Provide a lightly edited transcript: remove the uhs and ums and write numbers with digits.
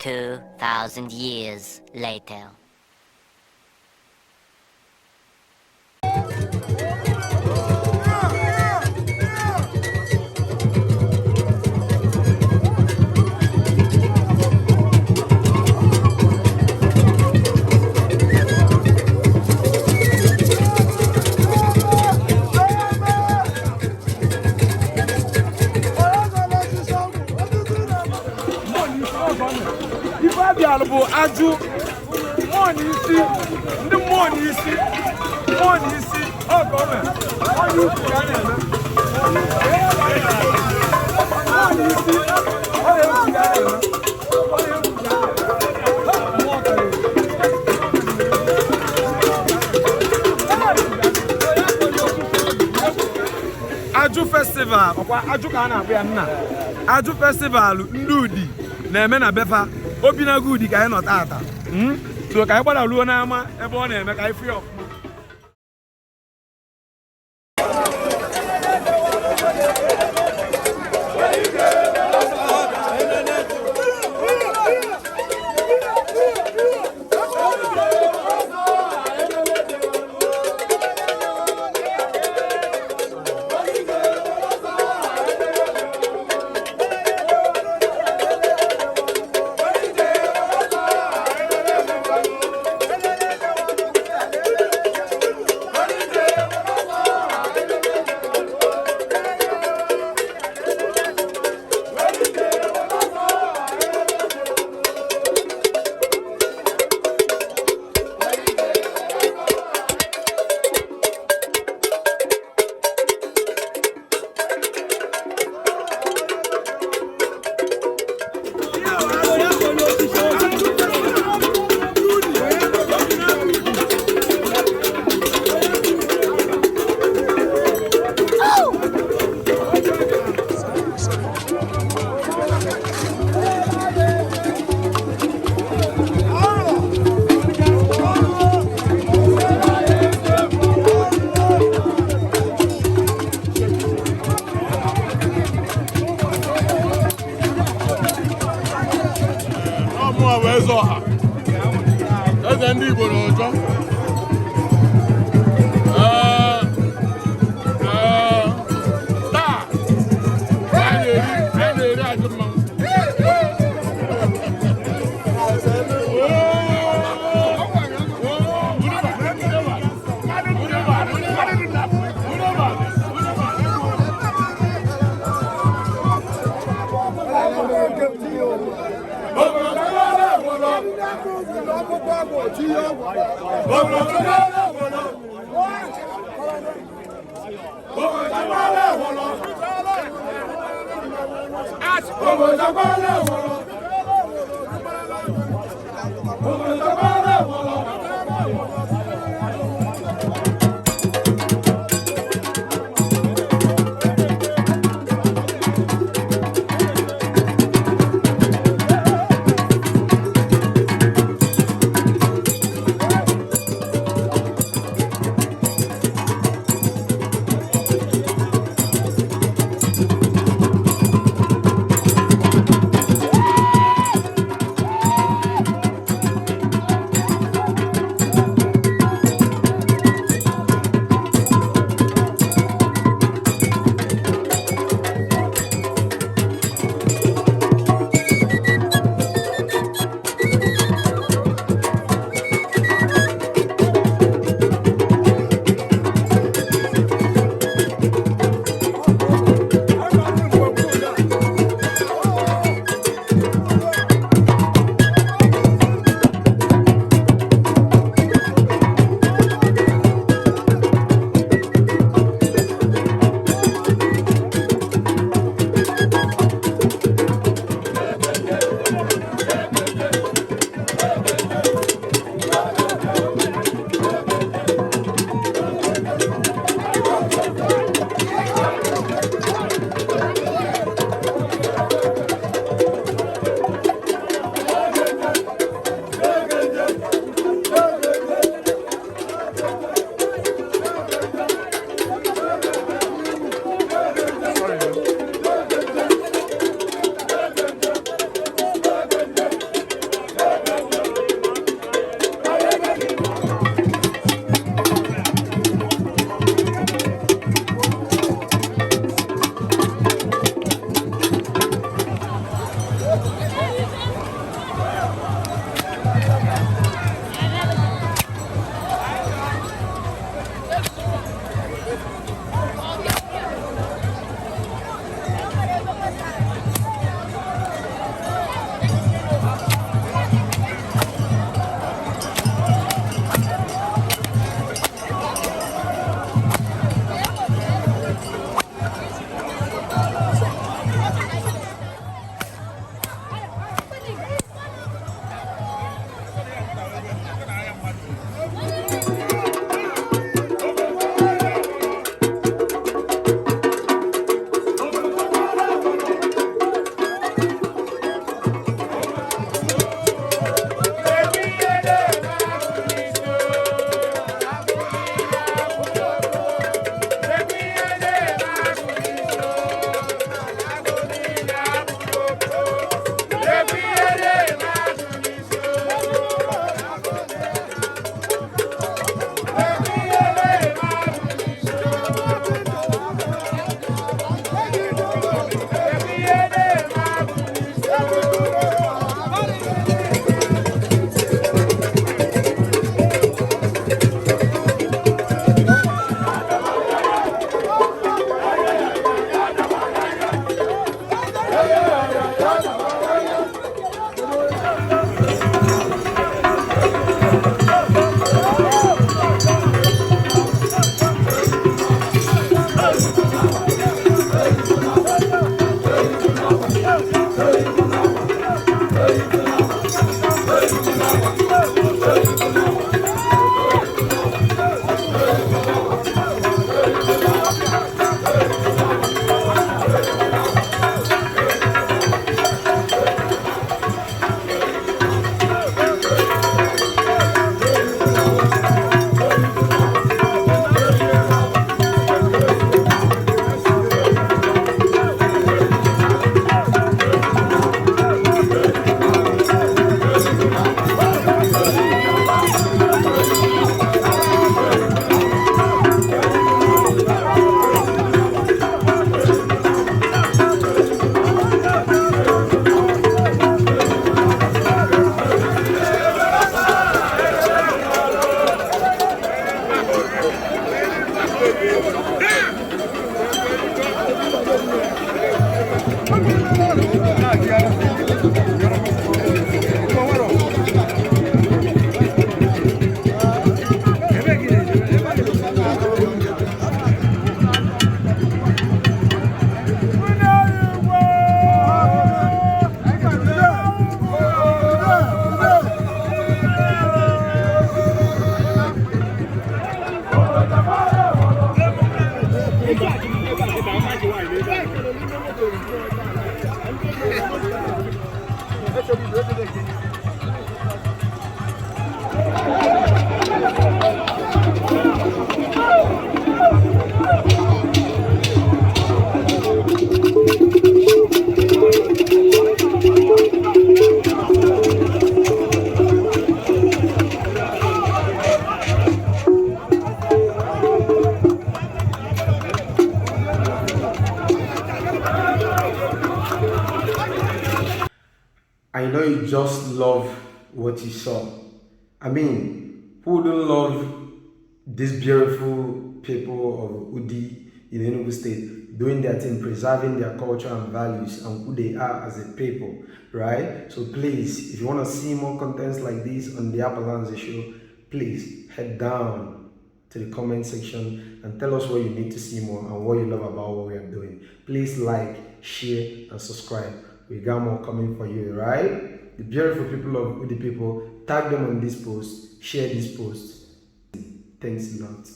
2,000 years later. Bụ Ajụ Mmanwu ndị mmụọ n'isi ọ gọọmenti onye ukwu ka a na-eme Ajụ festival ọkwa Ajụ ka a na-akpụ ya nna Ajụ festival ndị Udi na-eme na befa obi na gudi ka anyị nọ tata so ka anyị gbara ruo n'ama ebe ọ na-eme ka anyị fie ọfụma eze ndị Igbo n'ọjọ taa anyị na-eri ajụ mmanwụ love what you saw. I mean, who don't love these beautiful people of Udi in Enugu State doing their thing, preserving their culture and values and who they are as a people, right? So please, if you want to see more contents like this on the Abalanze Show, please head down to the comment section and tell us what you need to see more and what you love about what we are doing. Please like, share, and subscribe. We got more coming for you, right? The beautiful people of Udi people, tag them on this post, share this post. Thanks a lot.